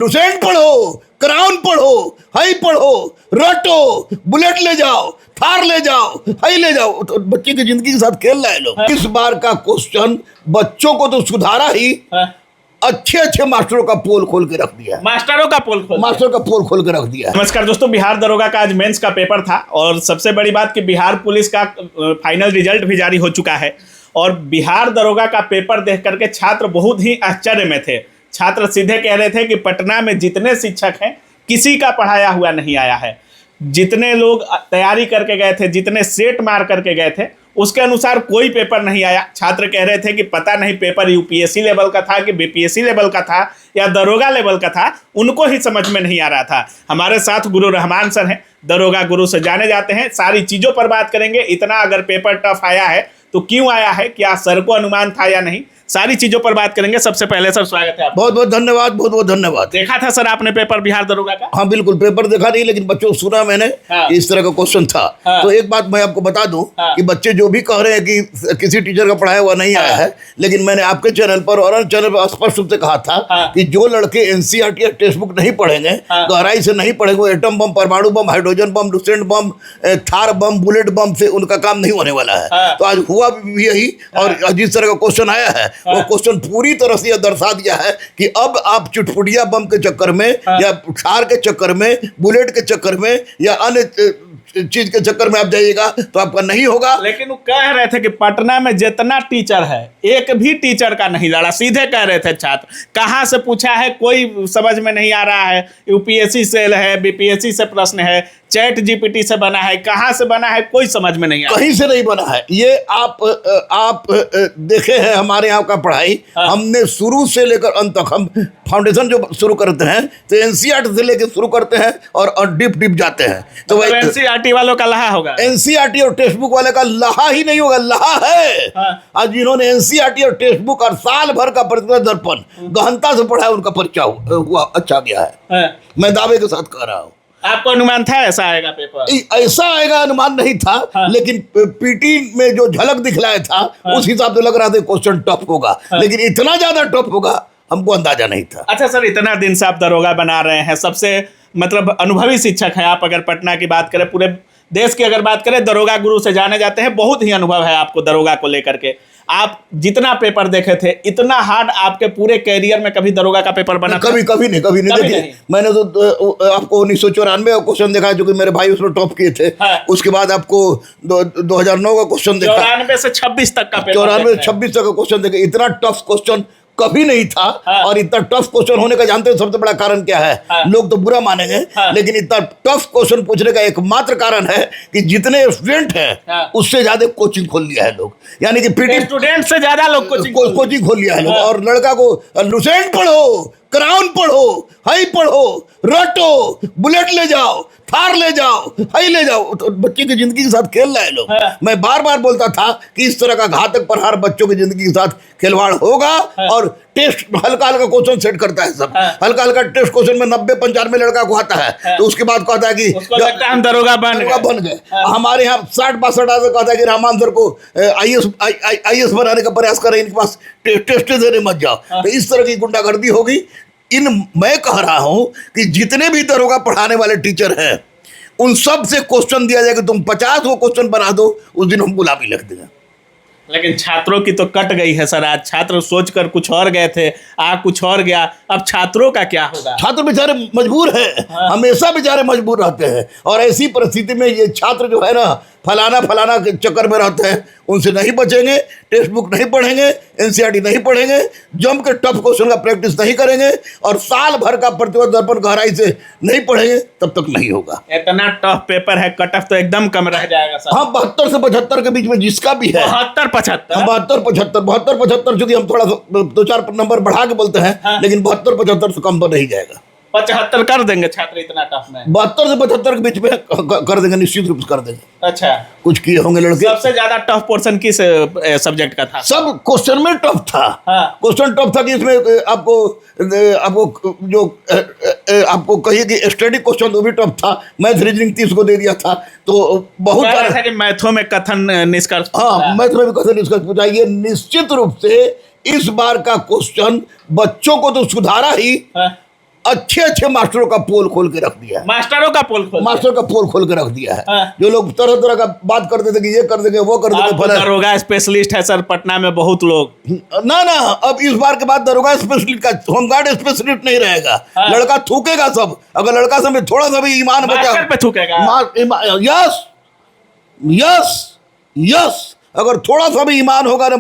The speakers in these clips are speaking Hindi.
लुसेंट पढ़ो, क्राउन पढ़ो, हाई पढ़ो, रटो, बुलेट ले जाओ, थार ले जाओ, हाई ले जाओ। तो बच्चे की जिंदगी के साथ खेल रहे हैं लोग। इस बार का क्वेश्चन बच्चों को तो सुधारा ही, अच्छे अच्छे मास्टरों का पोल खोल के रख दिया। मास्टरों का पोल खोल के रख दिया। नमस्कार दोस्तों, बिहार दरोगा का आज मेंस का पेपर था और सबसे बड़ी बात कि बिहार पुलिस का फाइनल रिजल्ट भी जारी हो चुका है। और बिहार दरोगा का पेपर देख करके छात्र बहुत ही आश्चर्य में थे। छात्र सीधे कह रहे थे कि पटना में जितने शिक्षक हैं किसी का पढ़ाया हुआ नहीं आया है। जितने लोग तैयारी करके गए थे, जितने सेट मार करके गए थे, उसके अनुसार कोई पेपर नहीं आया। छात्र कह रहे थे कि पता नहीं पेपर यूपीएससी लेवल का था कि बीपीएससी लेवल का था या दरोगा लेवल का था, उनको ही समझ में नहीं आ रहा था। हमारे साथ गुरु रहमान सर हैं, दरोगा गुरु से जाने जाते हैं। सारी चीज़ों पर बात करेंगे। इतना अगर पेपर टफ आया है तो क्यों आया है, क्या सर को अनुमान था या नहीं, सारी चीजों पर बात करेंगे। सबसे पहले सर स्वागत है आपका। बहुत बहुत धन्यवाद, बहुत बहुत धन्यवाद। देखा था सर आपने पेपर बिहार दरोगा का? हाँ बिल्कुल, पेपर देखा नहीं लेकिन बच्चों को सुना मैंने। हाँ। इस तरह का क्वेश्चन था। हाँ। तो एक बात मैं आपको बता दूं। हाँ। कि बच्चे जो भी कह रहे हैं कि किसी टीचर का पढ़ाया हुआ नहीं आया है, लेकिन मैंने आपके चैनल पर और चैनल पर स्पष्ट रूप से कहा था। हाँ। कि जो लड़के एनसीईआरटी या टेक्स्ट बुक नहीं पढ़ेंगे, गहराई से नहीं पढ़ेंगे, वो एटम बम, परमाणु बम, हाइड्रोजन बम, लुसेंट बम, थार बम, बुलेट बम से उनका काम नहीं होने वाला है। तो आज हुआ भी यही। और जिस तरह का क्वेश्चन आया है वो क्वेश्चन पूरी तरह से यह दर्शा दिया है कि अब आप चुटपुटिया बम के चक्कर में या थार के चक्कर में, बुलेट के चक्कर में या अन्य चीज के चक्कर में आप जाइएगा तो आपका नहीं होगा। लेकिन वो कह रहे थे कि पटना में जितना टीचर है एक भी टीचर का नहीं लड़ा। सीधे कह रहे थे छात्र, कहाँ से पूछा है कोई समझ में नहीं आ रहा है। यूपीएससी से है, बीपीएससी से प्रश्न है, चैट जीपीटी से बना है, कहाँ से बना है कोई समझ में नहीं आ रहा। कहीं से नहीं बना है। ये आप देखे हैं हमारे यहाँ का पढ़ाई। हमने शुरू से लेकर अंत तक, हम फाउंडेशन जो शुरू करते हैं तो एनसीईआरटी से लेकर शुरू करते हैं और डीप जाते हैं। तो एनसीईआरटी वालों का लहा होगा। एनसीईआरटी और टेक्स्ट बुक वाले का लहा ही नहीं होगा, लहा है। आज जिन्होंने एनसीईआरटी और टेक्स्ट बुक और साल भर का प्रतिभा दर्पण गहनता से पढ़ा है, उनका परिचय हुआ अच्छा गया है। मैं दावे के साथ कह रहा हूँ। आपको अनुमान था ऐसा आएगा पेपर? ऐसा आएगा अनुमान नहीं था। लेकिन पीटी में जो झलक दिखलाया था उस हिसाब से लग रहा था क्वेश्चन टफ होगा। लेकिन इतना ज्यादा टफ होगा हमको अंदाजा नहीं था। अच्छा सर, इतना दिन से आप दरोगा बना रहे हैं, सबसे मतलब अनुभवी शिक्षक हैं आप। अगर पटना की बात करें, पूरे देश की अगर बात करें, दरोगा गुरु से जाने जाते हैं। बहुत ही अनुभव है आपको दरोगा को लेकर के। आप जितना पेपर देखे थे, इतना हार्ड आपके पूरे कैरियर में कभी दरोगा का पेपर बना? कभी नहीं देखिए। मैंने तो आपको 1994 का क्वेश्चन देखा जो कि मेरे भाई उसमें टॉप किए थे। उसके बाद आपको 2009 का क्वेश्चन देखा। 94 से 26 तक का पेपर, 94 से 26 तक का क्वेश्चन देखा। इतना टफ क्वेश्चन कभी नहीं था। और इतना टफ क्वेश्चन होने का जानते हैं सबसे बड़ा कारण क्या है? लोग तो बुरा मानेंगे, लेकिन इतना टफ क्वेश्चन पूछने का एकमात्र कारण है कि जितने स्टूडेंट हैं उससे ज्यादा कोचिंग खोल लिया है लोग। यानी कि पीटी स्टूडेंट से ज्यादा लोग कोचिंग खोल लिया है लोग। और लड़का को लुसेंट पढ़ो, क्राउन पढ़ो, हाई पढ़ो, रटो, बुलेट ले जाओ, थार ले जाओ, हाई ले जाओ। तो बच्चे की जिंदगी के साथ खेल रहे हैं लोग। मैं बार बार बोलता था कि इस तरह का घातक प्रहार बच्चों की जिंदगी के साथ खिलवाड़ होगा। और टेस्ट हल्का हल्का क्वेश्चन सेट करता है सब। हल्का हल्का टेस्ट क्वेश्चन में 90-95 लड़का को आता है तो उसके बाद कहता है कि हम दरोगा बन गए। हमारे यहाँ 60-62 आदमी कहता है कि रहमान सर को आईएएस बनाने का प्रयास करें, इनके पास टेस्ट देने मत जाओ। तो इस तरह की गुंडागर्दी होगी। मैं कह रहा हूं कि जितने भी दरोगा पढ़ाने वाले टीचर हैं उन सब से क्वेश्चन दिया जाए कि तुम 50 वो क्वेश्चन बना दो, उस दिन हम गुलाबी लिख देंगे। लेकिन छात्रों की तो कट गई है सर। आज छात्र सोचकर कुछ और गए थे, कुछ और गया। अब छात्रों का क्या होगा? छात्र बेचारे मजबूर है। हमेशा बेचारे मजबूर रहते हैं। और ऐसी परिस्थिति में ये छात्र जो है ना, फलाना के चक्कर में रहते हैं, उनसे नहीं बचेंगे। टेक्स्ट बुक नहीं पढ़ेंगे, एनसीईआरटी नहीं पढ़ेंगे, जम के टफ क्वेश्चन का प्रैक्टिस नहीं करेंगे और साल भर का प्रतिभा दर्पण गहराई से नहीं पढ़ेंगे, तब तक नहीं होगा। इतना टफ पेपर है, कट ऑफ तो एकदम कम रह जाएगा सर। हाँ, 72 से 75 के बीच में जिसका भी है। 72-75 चूंकि हम थोड़ा 2-4 नंबर बढ़ा के बोलते हैं, लेकिन 72-75 से कम पर नहीं जाएगा। 75 कर देंगे छात्र इतना टफ में? 72 से 75 के बीच में कर देंगे, निश्चित रूप से कर देंगे। अच्छा, कुछ किए होंगे लड़के। सबसे ज्यादा टफ पोर्शन किस सब्जेक्ट का था? सब क्वेश्चन में टफ था। क्वेश्चन टफ था कि इसमें आपको कहिए कि स्टैटिक क्वेश्चन वो भी टफ था। मैथ रीजनिंग 30 को दे दिया था। तो बहुत सारा कि मैथों में कथन निष्कर्ष। हाँ, मैथ में भी कथन निष्कर्ष पूछा। ये निश्चित रूप से इस बार का क्वेश्चन बच्चों को तो सुधारा ही, अच्छे अच्छे मास्टरों का पोल खोल के रख दिया है। मास्टरों का पोल खोल मास्टर का पोल खोल के रख दिया है। हाँ। जो लोग तरह तरह का बात करते थे कि ये कर देंगे वो कर आप देंगे, दरोगा स्पेशलिस्ट है सर पटना में बहुत लोग। ना ना, अब इस बार के बाद दरोगा स्पेशलिस्ट का होमगार्ड स्पेशलिस्ट नहीं रहेगा। हाँ। लड़का थूकेगा सब, अगर लड़का से में थोड़ा सा भी ईमान बचा, मास्टर पे थूकेगा। यस यस यस, अगर थोड़ा सा भी ईमान होगा ना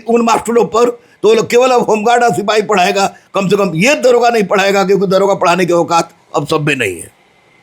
उन मास्टरों पर, तो वो लोग केवल अब होमगार्ड और सिपाही पढ़ाएगा, कम से कम ये दरोगा नहीं पढ़ाएगा, क्योंकि दरोगा पढ़ाने की औकात अब सब में नहीं है।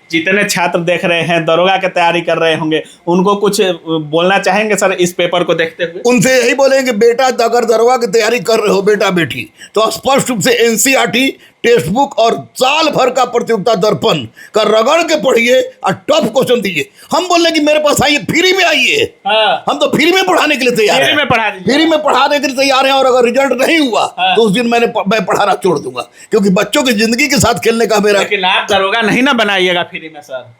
जितने छात्र देख रहे हैं दरोगा की तैयारी कर रहे होंगे, उनको कुछ बोलना चाहेंगे सर इस पेपर को देखते हुए? उनसे यही बोलेंगे, बेटा अगर दरोगा की तैयारी कर रहे हो बेटा बेटी, तो स्पष्ट रूप से एनसीईआरटी टेक्स्ट बुक और साल भर का प्रतियोगिता दर्पण का रगड़ के पढ़िए और टफ क्वेश्चन दीजिए। हम बोल रहे कि मेरे पास आइए, फ्री में आइए। हाँ। हम तो फ्री में पढ़ाने के लिए तैयार फ्री हैं, में पढ़ा दीजिए। फ्री में पढ़ाने के लिए तैयार हैं। और अगर रिजल्ट नहीं हुआ हाँ। तो उस दिन मैं पढ़ाना छोड़ दूंगा, क्योंकि बच्चों की जिंदगी के साथ खेलने का मेरा। लेकिन आप दरोगा नहीं ना बनाइएगा फ्री में सर?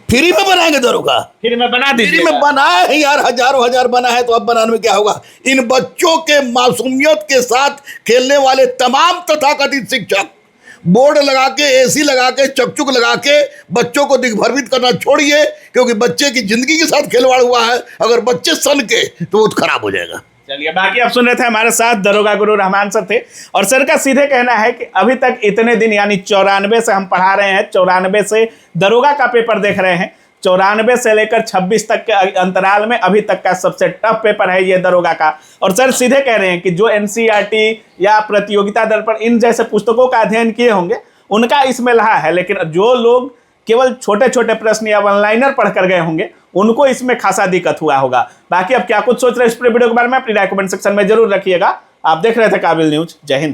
फ्री में बनाएंगे दरोगा, फ्री में बना फ्री दीजिए। में बनाए हैं यार, हजारों हजार बना है, तो अब बनाने में क्या होगा? इन बच्चों के मासूमियत के साथ खेलने वाले तमाम तथाकथित शिक्षक बोर्ड लगा के, एसी लगा के, चकचुक लगा के बच्चों को दिग्भ्रमित करना छोड़िए, क्योंकि बच्चे की जिंदगी के साथ खिलवाड़ हुआ है। अगर बच्चे सन के तो वो खराब हो जाएगा। चलिए, बाकी आप सुन रहे थे, हमारे साथ दरोगा गुरु रहमान सर थे। और सर का सीधे कहना है कि अभी तक इतने दिन यानी 94 से हम पढ़ा रहे हैं, 94 से दरोगा का पेपर देख रहे हैं, 94 से लेकर 26 तक के अंतराल में अभी तक का सबसे टफ पेपर है ये दरोगा का। और सर सीधे कह रहे हैं कि जो एनसीईआरटी या प्रतियोगिता दर्पण इन जैसे पुस्तकों का अध्ययन किए होंगे उनका इसमें रहा है, लेकिन जो लोग केवल छोटे छोटे प्रश्न या वन लाइनर पढ़ कर गए होंगे उनको इसमें खासा दिक्कत हुआ होगा। बाकी अब क्या कुछ सोच रहे हैं इस वीडियो के बारे में अपनी राय कमेंट सेक्शन में जरूर रखिएगा। आप देख रहे थे काबिल न्यूज। जय हिंद।